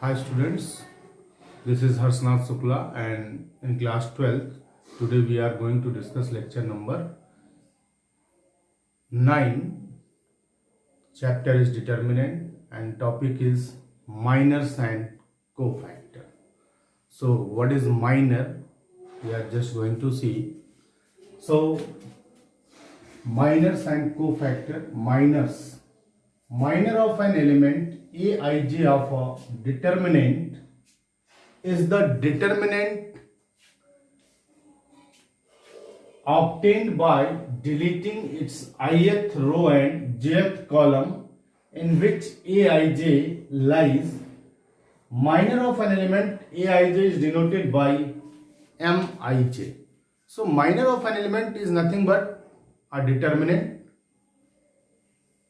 Hi students, this is Harsnath Sukla and in class 12th, today we are going to discuss lecture number 9. Chapter is determinant and topic is minors and cofactor. So what is minor? We are just going to see. So minors and cofactor. Minor of an element Aij of a determinant is the determinant obtained by deleting its ith row and jth column in which Aij lies. Minor of an element Aij is denoted by Mij. So minor of an element is nothing but a determinant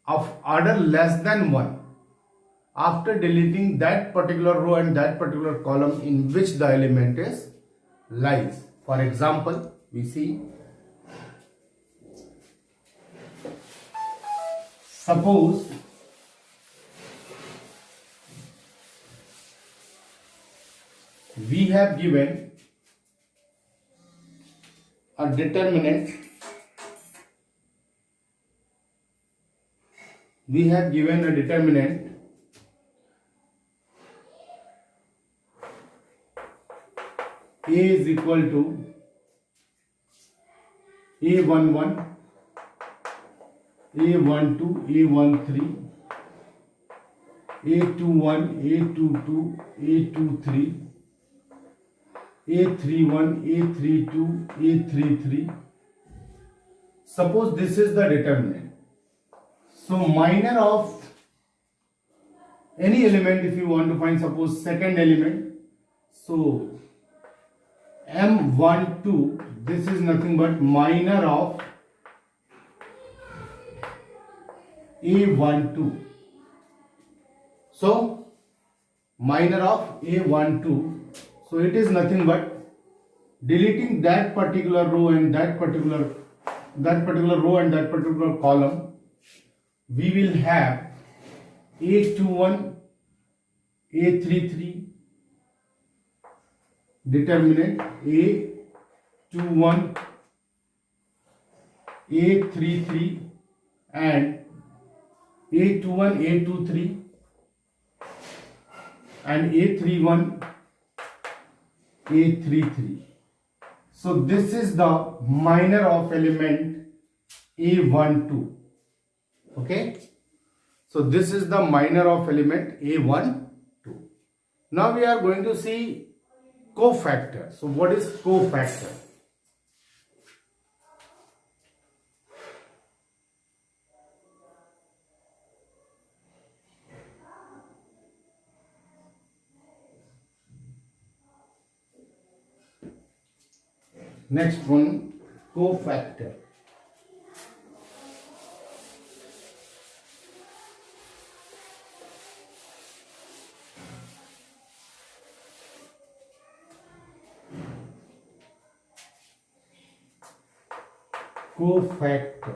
of order less than 1 after deleting that particular row and that particular column in which the element is lies. For example, we see, suppose we have given a determinant, A is equal to A11, A12, A13, A21, A22, A23, A31, A32, A33. Suppose this is the determinant. So minor of any element, if you want to find, suppose second element, so M12, this is nothing but minor of A12. So minor of A12, so it is nothing but deleting that particular row and that particular row and that particular column. We will have A21, A33, determinant A21, A33 and A21, A23 and A31, A33. So this is the minor of element A12. Okay. So this is the minor of element A12. Now we are going to see cofactor. So what is cofactor? Next one, cofactor. Cofactor.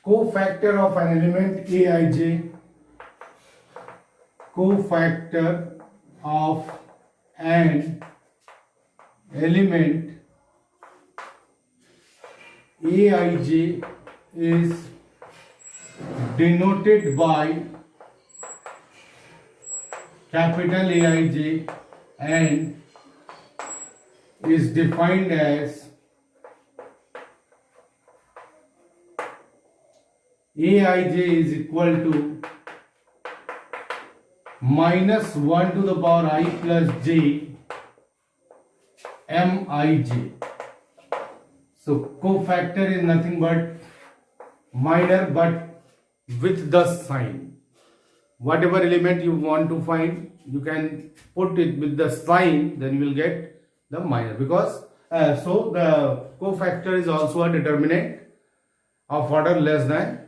Cofactor of an element Aij. Cofactor of an element Aij is denoted by capital Aij and is defined as Aij is equal to minus 1 to the power I plus j Mij. So cofactor is nothing but minor but with the sign. Whatever element you want to find, you can put it with the sign, then you will get the minor, because so the cofactor is also a determinant of order less than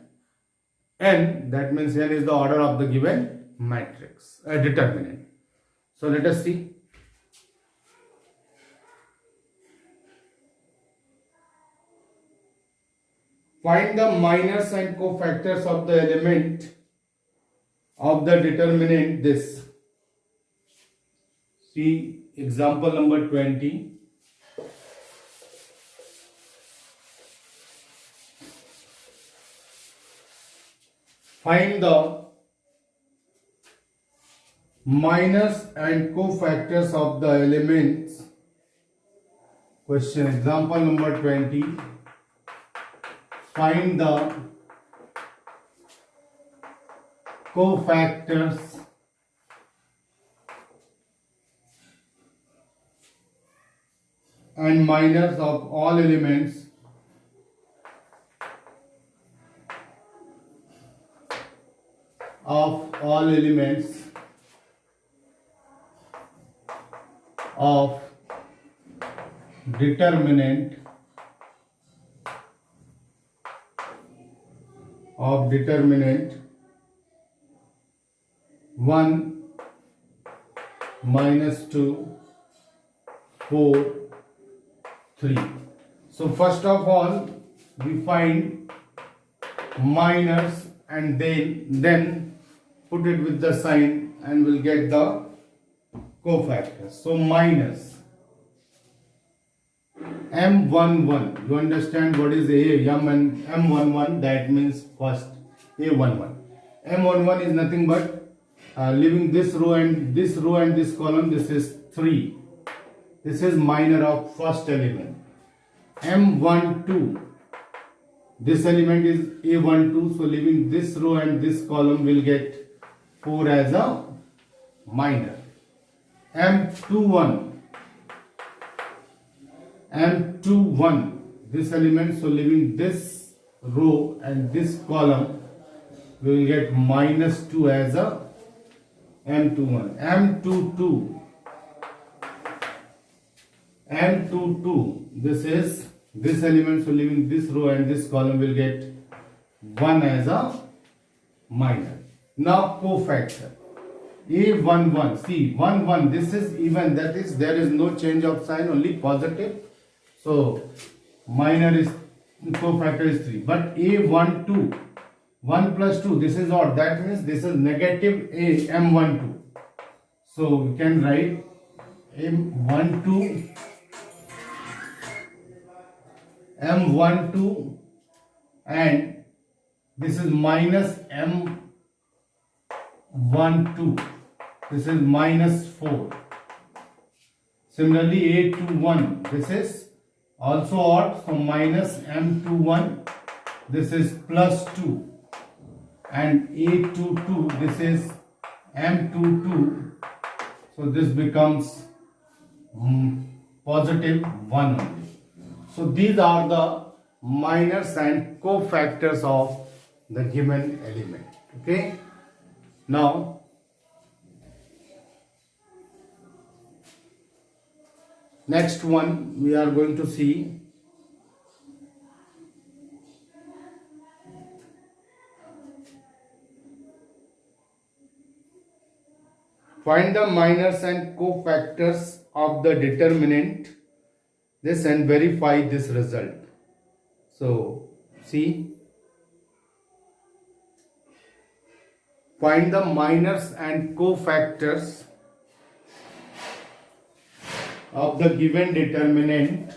n. That means n is the order of the given matrix, determinant. So let us see. Find the minors and cofactors of the element of the determinant this. See example number 20. Find the minors and cofactors of the elements. Question example number 20. Find the cofactors and minors of all elements of determinant 1 minus 2 4 3. So first of all we find minors and then put it with the sign and we'll get the cofactors. So minus M11, you understand what is M11, that means first A11. M11 is nothing but leaving this row and this column, this is 3. This is minor of first element. M12, this element is A12, so leaving this row and this column will get 4 as a minor. M21, this element, so leaving this row and this column we will get minus 2 as a M21. M22, this element, so leaving this row and this column will get 1 as a minor. Now cofactor A11, see 1 this is even, that is there is no change of sign, only positive, so minor is cofactor is 3. But A12, 1 plus 2, this is odd, that means this is negative M12, so you can write M12 and this is minus M12, this is minus 4. Similarly A21, this is also odd, so minus M21, this is plus 2, and A22, this is M22, so this becomes positive 1 only. So these are the minors and cofactors of the given element. Okay. Now next one we are going to see find the minors and cofactors of the determinant this and verify this result. So see, find the minors and cofactors of the given determinant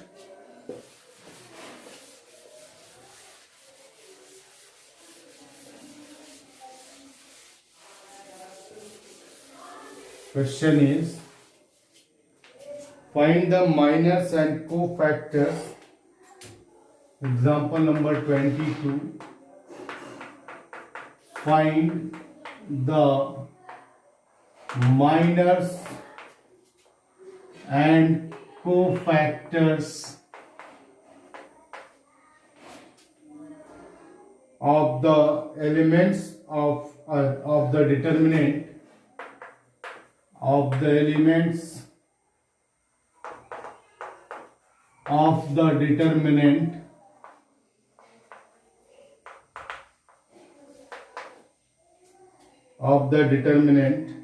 question is find the minors and cofactors. Example number 22. Find the minors and cofactors of the elements of the determinant of the elements of the determinant of the determinant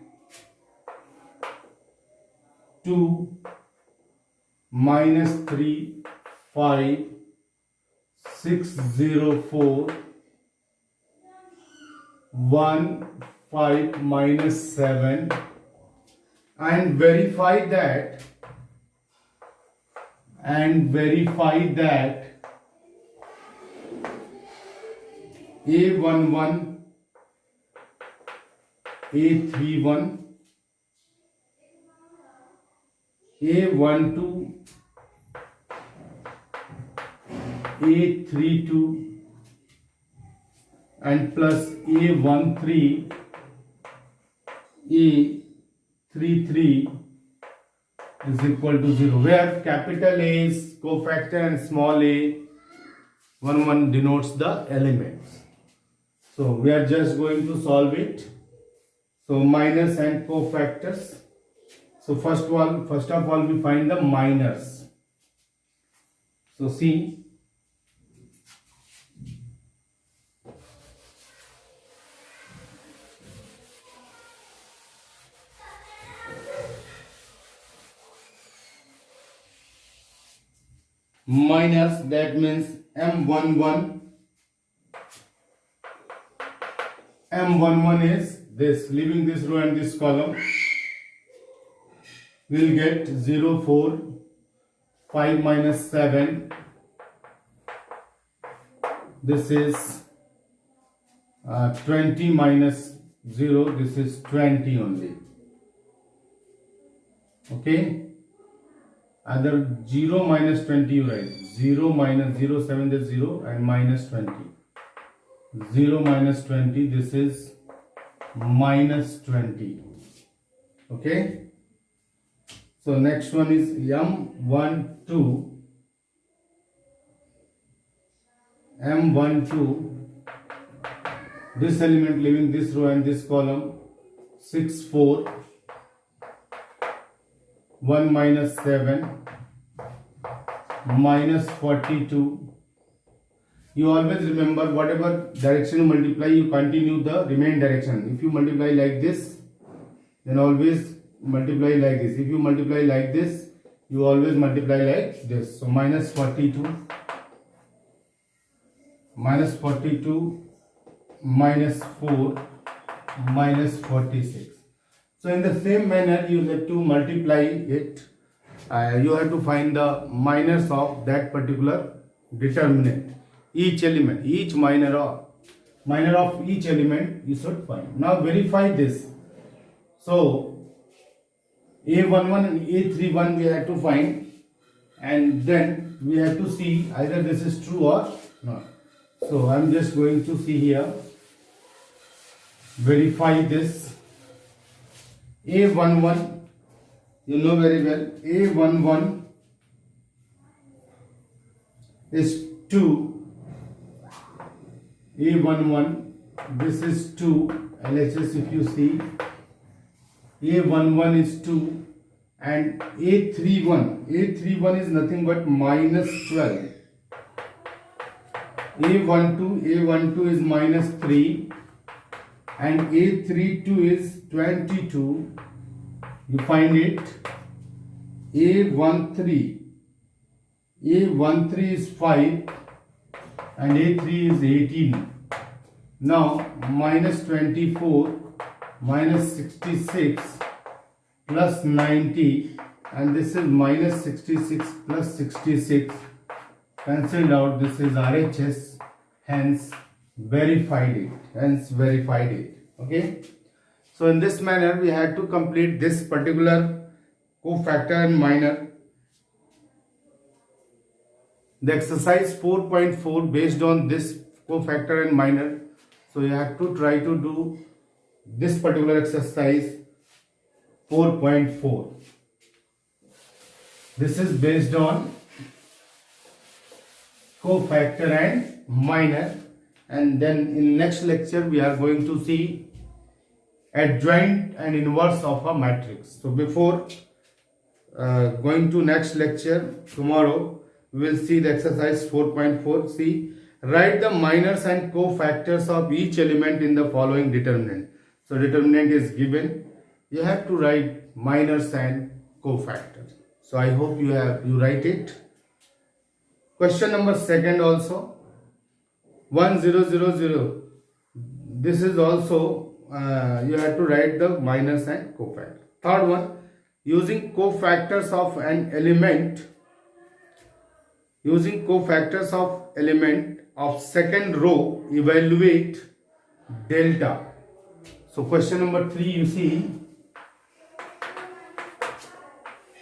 2 minus 3 5 6 0 4 1 5 minus 7 and verify that A11, A31, A12, A32 and plus A13, A33 is equal to 0, where capital A is cofactor and small a 1 denotes the elements. So we are just going to solve it. So minors and cofactors. So first of all we find the minors. So see, minors, that means M11 is this, leaving this row and this column, we'll get 0, 4, 5 minus 7, this is 20 minus 0, this is 20 only. Okay, either 0 minus 20 you write, 0 minus 0, 7 is 0 and minus 20. 0 minus 20, this is minus 20. Okay, so next one is M12. This element leaving this row and this column, 6, 4, 1 minus 7, minus 42. You always remember, whatever direction you multiply, you continue the remaining direction. If you multiply like this, then always multiply like this. If you multiply like this, you always multiply like this. So minus 42, minus 4, minus 46. So in the same manner, you have to multiply it. You have to find the minors of that particular determinant. Each element, each minor of each element you should find. Now verify this. So A11 and A31 we have to find, and then we have to see either this is true or not. So I am just going to see here, verify this. A11, you know very well, A11 is 2. A11, this is 2, LHS if you see, A11 is 2, and A31 is nothing but minus 12. A12 is minus 3, and A32 is 22. You find it. A13 is 5 and A3 is 18. Now minus 24 minus 66 plus 90, and this is minus 66 plus 66, cancelled out, this is RHS, hence verified it. Okay, so in this manner we had to complete this particular cofactor and minor. The exercise 4.4 based on this cofactor and minor. So you have to try to do this particular exercise 4.4. This is based on cofactor and minor, and then in next lecture we are going to see adjoint and inverse of a matrix. So before going to next lecture tomorrow, we will see the exercise 4.4. See, write the minors and cofactors of each element in the following determinant. So determinant is given, you have to write minors and cofactors. So I hope you write it. Question number 2 also, 1000. This is also you have to write the minus and cofactor. Third one, using cofactors of an element, of second row, evaluate delta. So question number 3, you see,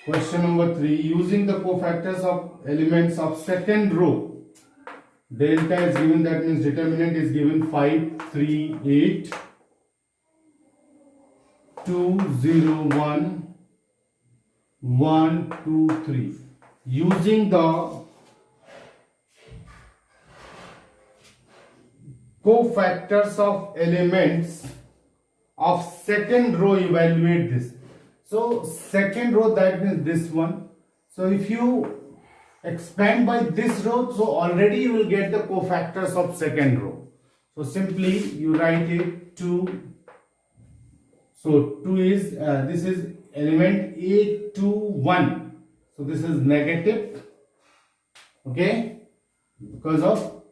question number 3, using the cofactors of elements of second row, delta is given, that means determinant is given 5, 3, 8, 2, 0, 1, 1, 2, 3. Using the cofactors of elements of second row, evaluate this. So second row, that means this one. So if you expand by this row, so already you will get the cofactors of second row. So simply you write it 2. So 2 is this is element A21. So this is negative. Okay, because of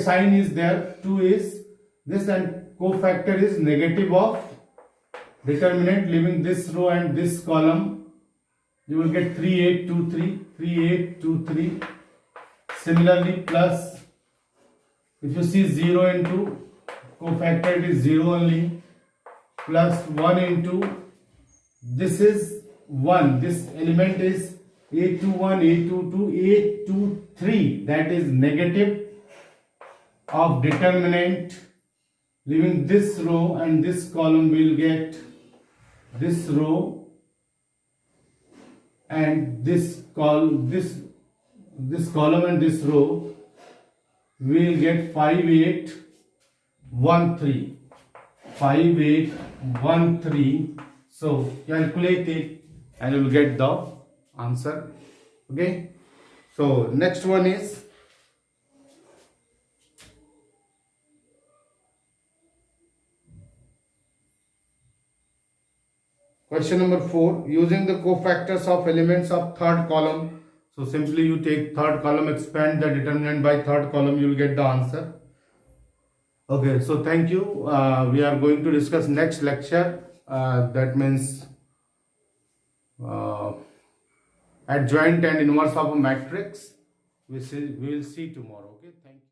sign is there. 2 is this, and cofactor is negative of determinant, leaving this row and this column. You will get 3, 8, 2, 3, 3, 8, 2, 3. Similarly, plus, if you see 0 into cofactor, it is 0 only, plus 1 into, this is 1, this element is A21, A22, A23, that is negative of determinant, leaving this row and this column. Will get this row and this column and this row. Will get 5, 8, 1, 3, 5, 8, 1, 3. So calculate it and you will get the answer. Okay, so next one is question number 4, using the cofactors of elements of third column. So simply you take third column, expand the determinant by third column, you will get the answer. Okay, so thank you. We are going to discuss next lecture, that means adjoint and inverse of a matrix. We will see tomorrow. Okay, thank you.